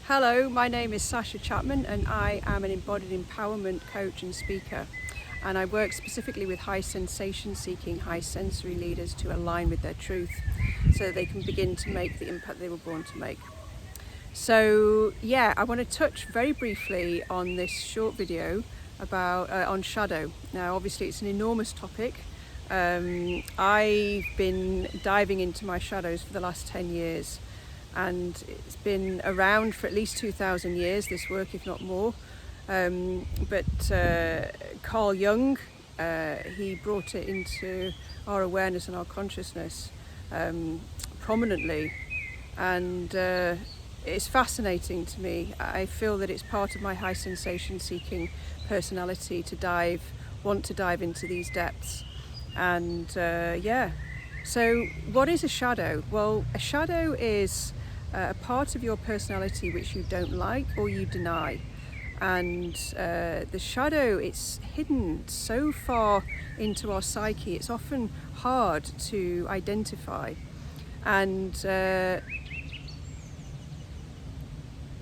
Hello, my name is Sasha Chapman and I am an embodied empowerment coach and speaker, and I work specifically with high sensation seeking, high sensory leaders to align with their truth so that they can begin to make the impact they were born to make. So I want to touch very briefly on this short video about on shadow. Now obviously it's an enormous topic. I've been diving into my shadows for the last 10 years, and it's been around for at least 2,000 years, this work, if not more. But Carl Jung, he brought it into our awareness and our consciousness prominently, and it's fascinating to me. I feel that it's part of my high sensation seeking personality to want to dive into these depths. And so what is a shadow? Well, a shadow is a part of your personality which you don't like or you deny. And the shadow, it's hidden so far into our psyche, it's often hard to identify. And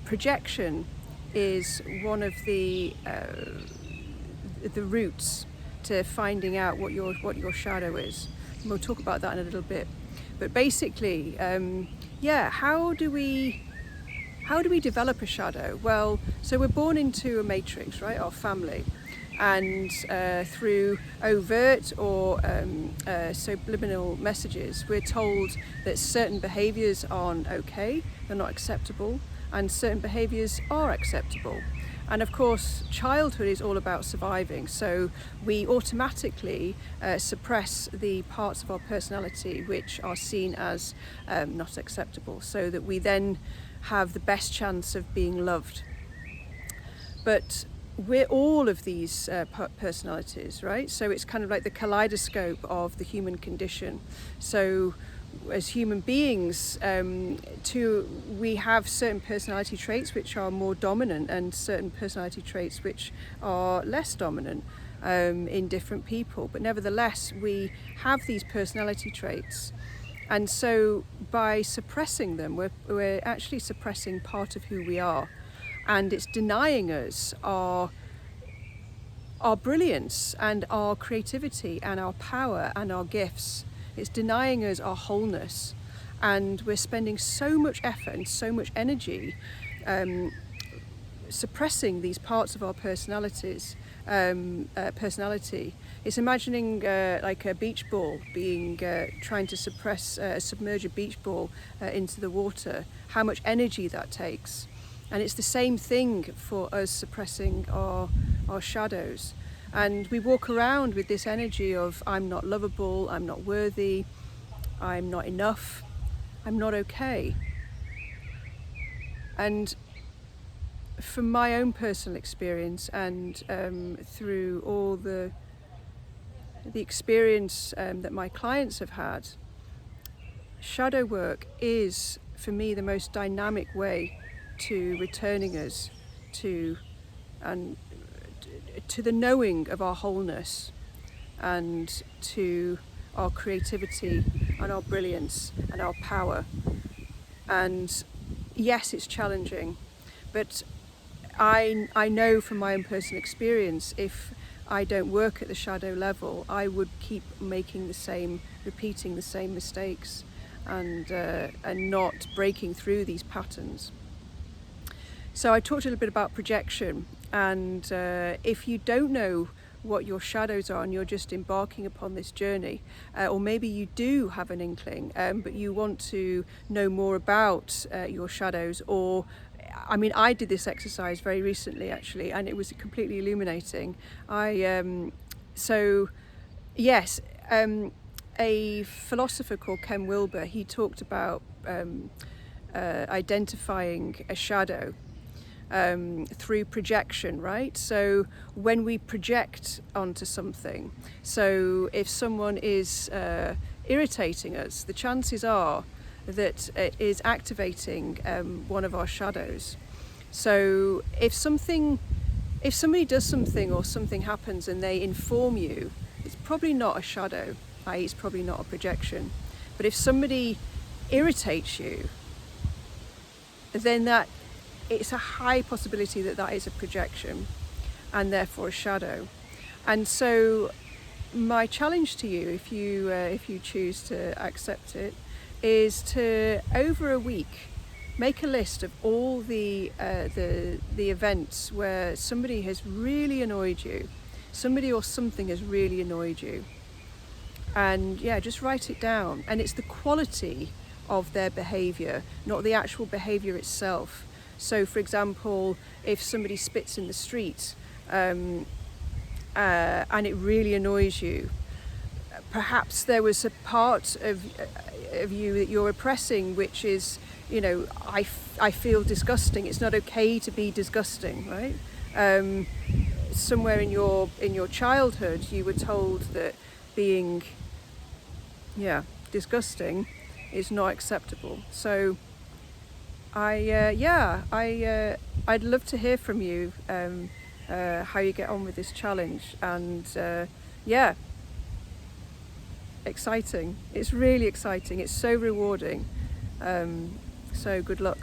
projection is one of the roots to finding out what your shadow is. And we'll talk about that in a little bit. But basically, how do we develop a shadow? Well, so we're born into a matrix, right? Our family, and through overt or subliminal messages, we're told that certain behaviours aren't okay, they're not acceptable, and certain behaviours are acceptable. And of course, childhood is all about surviving, so we automatically suppress the parts of our personality which are seen as not acceptable, so that we then have the best chance of being loved. But we're all of these personalities, right? So it's kind of like the kaleidoscope of the human condition. So as human beings, we have certain personality traits which are more dominant and certain personality traits which are less dominant in different people. But nevertheless, we have these personality traits. And so by suppressing them, we're actually suppressing part of who we are. And it's denying us our brilliance and our creativity and our power and our gifts. It's denying us our wholeness, and we're spending so much effort and so much energy suppressing these parts of our personality. It's imagining like a beach ball trying to submerge a beach ball into the water, how much energy that takes. And it's the same thing for us suppressing our shadows. And we walk around with this energy of I'm not lovable, I'm not worthy, I'm not enough, I'm not okay. And from my own personal experience and through all the experience that my clients have had, shadow work is, for me, the most dynamic way to returning us to the knowing of our wholeness and to our creativity and our brilliance and our power. And yes, it's challenging, but I know from my own personal experience, if I don't work at the shadow level, I would keep repeating the same mistakes and not breaking through these patterns. So I talked a little bit about projection, and if you don't know what your shadows are and you're just embarking upon this journey, or maybe you do have an inkling, but you want to know more about your shadows, or I did this exercise very recently actually, and it was completely illuminating. A philosopher called Ken Wilber, he talked about identifying a shadow through projection, right? So when we project onto something, so if someone is irritating us, the chances are that it is activating one of our shadows. So if somebody does something or something happens and they inform you, it's probably not a shadow, i.e. it's probably not a projection. But if somebody irritates you, then that it's a high possibility that that is a projection and therefore a shadow. And so my challenge to you, if you choose to accept it, is to, over a week, make a list of all the events where somebody has really annoyed you, somebody or something has really annoyed you, and just write it down. And it's the quality of their behaviour, not the actual behaviour itself. So, for example, if somebody spits in the street and it really annoys you, perhaps there was a part of you that you're oppressing, which is, I feel disgusting. It's not okay to be disgusting, right? Somewhere in your childhood, you were told that being, disgusting is not acceptable. So I'd love to hear from you, how you get on with this challenge. And exciting. It's really exciting. It's so rewarding. So good luck.